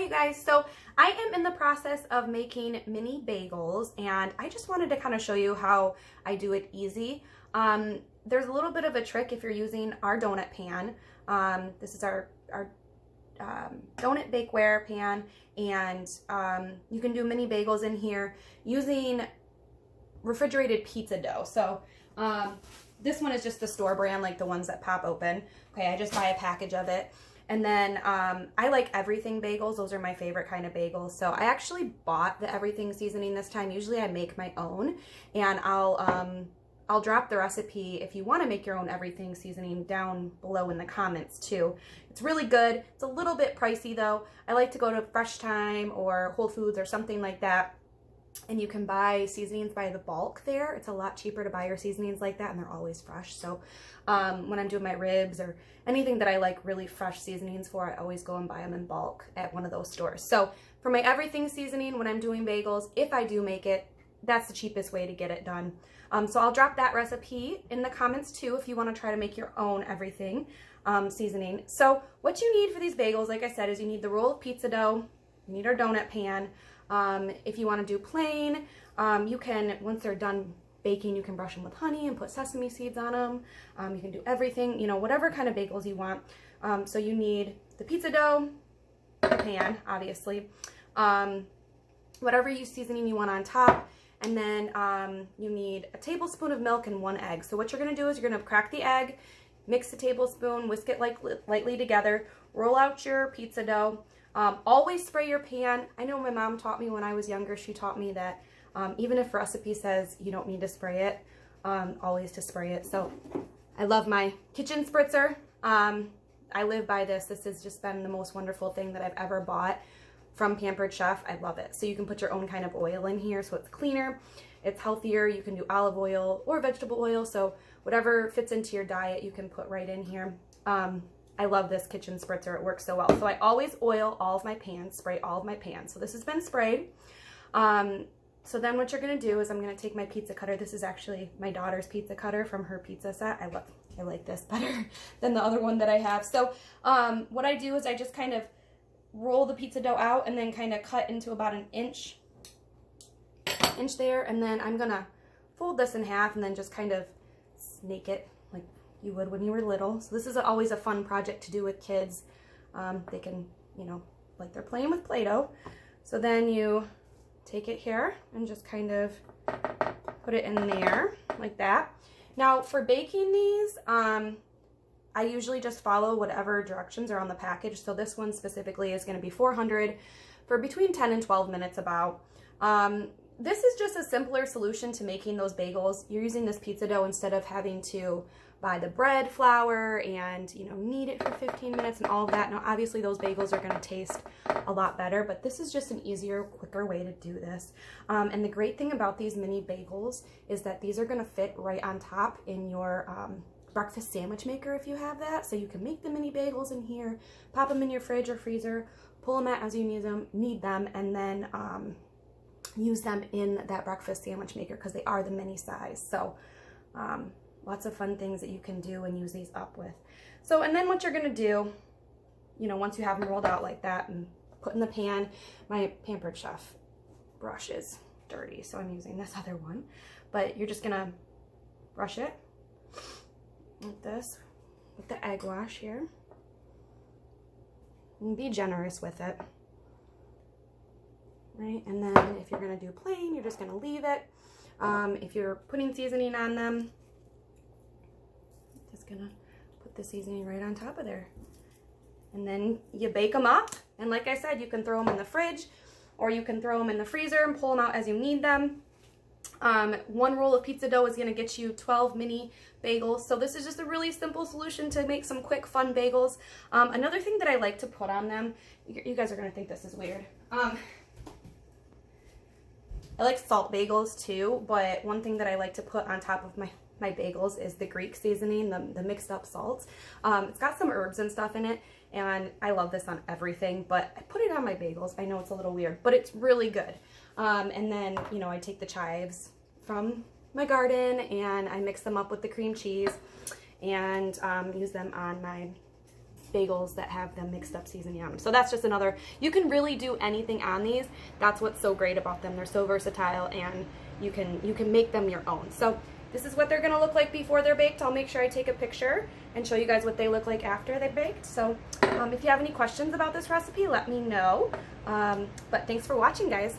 you guys, so I am in the process of making mini bagels, and I just wanted to kind of show you how I do it easy. There's a little bit of a trick if you're using our donut pan. This is our donut bakeware pan, and you can do mini bagels in here using refrigerated pizza dough. So this one is just the store brand, like the ones that pop open. Okay, I just buy a package of it. And then I like everything bagels. Those are my favorite kind of bagels. So I actually bought the everything seasoning this time. Usually I make my own, and I'll drop the recipe if you want to make your own everything seasoning down below in the comments too. It's really good. It's a little bit pricey though. I like to go to Fresh Time or Whole Foods or something like that, and you can buy seasonings by the bulk there. It's a lot cheaper to buy your seasonings like that, and they're always fresh. So when I'm doing my ribs or anything that I like really fresh seasonings for, I always go and buy them in bulk at one of those stores. So for my everything seasoning, when I'm doing bagels, if I do make it, that's the cheapest way to get it done. So I'll drop that recipe in the comments too if you want to try to make your own everything seasoning. So what you need for these bagels, like I said, is you need the roll of pizza dough, you need our donut pan. If you want to do plain, you can, once they're done baking, you can brush them with honey and put sesame seeds on them. You can do everything, you know, whatever kind of bagels you want. So you need the pizza dough, the pan, obviously, whatever seasoning you want on top, and then you need a tablespoon of milk and 1 egg. So what you're going to do is you're going to crack the egg, mix the tablespoon, whisk it lightly together, roll out your pizza dough. Always spray your pan. I know my mom taught me when I was younger, she taught me that even if recipe says you don't need to spray it, always to spray it. So I love my kitchen spritzer. I live by this. This has just been the most wonderful thing that I've ever bought from Pampered Chef. I love it. So you can put your own kind of oil in here, so it's cleaner, it's healthier. You can do olive oil or vegetable oil, so whatever fits into your diet you can put right in here. I love this kitchen spritzer. It works so well. So I always oil all of my pans, spray all of my pans. So this has been sprayed. So then what you're going to do is I'm going to take my pizza cutter. This is actually my daughter's pizza cutter from her pizza set. I like this better than the other one that I have. So what I do is I just kind of roll the pizza dough out and then kind of cut into about an inch there. And then I'm going to fold this in half and then just kind of snake it like you would when you were little. So this is always a fun project to do with kids. They can, you know, like they're playing with Play-Doh. So then you take it here and just kind of put it in there like that. Now for baking these, I usually just follow whatever directions are on the package. So this one specifically is going to be 400 for between 10 and 12 minutes about. This is just a simpler solution to making those bagels. You're using this pizza dough instead of having to buy the bread flour and, you know, knead it for 15 minutes and all of that. Now, obviously those bagels are going to taste a lot better, but this is just an easier, quicker way to do this. And the great thing about these mini bagels is that these are going to fit right on top in your breakfast sandwich maker if you have that. So you can make the mini bagels in here, pop them in your fridge or freezer, pull them out as you need them, and then use them in that breakfast sandwich maker because they are the mini size. So lots of fun things that you can do and use these up with. So, and then what you're going to do, you know, once you have them rolled out like that and put in the pan, my Pampered Chef brush is dirty, so I'm using this other one. But you're just going to brush it like this with the egg wash here. And be generous with it. Right, and then if you're going to do plain, you're just going to leave it. If you're putting seasoning on them, just going to put the seasoning right on top of there. And then you bake them up. And like I said, you can throw them in the fridge or you can throw them in the freezer and pull them out as you need them. 1 roll of pizza dough is going to get you 12 mini bagels. So this is just a really simple solution to make some quick, fun bagels. Another thing that I like to put on them, you guys are going to think this is weird. I like salt bagels too, but one thing that I like to put on top of my bagels is the Greek seasoning, the mixed up salts. It's got some herbs and stuff in it, and I love this on everything, but I put it on my bagels. I know it's a little weird, but it's really good. And then, you know, I take the chives from my garden and I mix them up with the cream cheese and use them on my bagels that have the mixed up seasoning on them. So that's just another, you can really do anything on these. That's what's so great about them. They're so versatile, and you can make them your own. So this is what they're gonna look like before they're baked. I'll make sure I take a picture and show you guys what they look like after they're baked. So if you have any questions about this recipe, let me know. But thanks for watching, guys.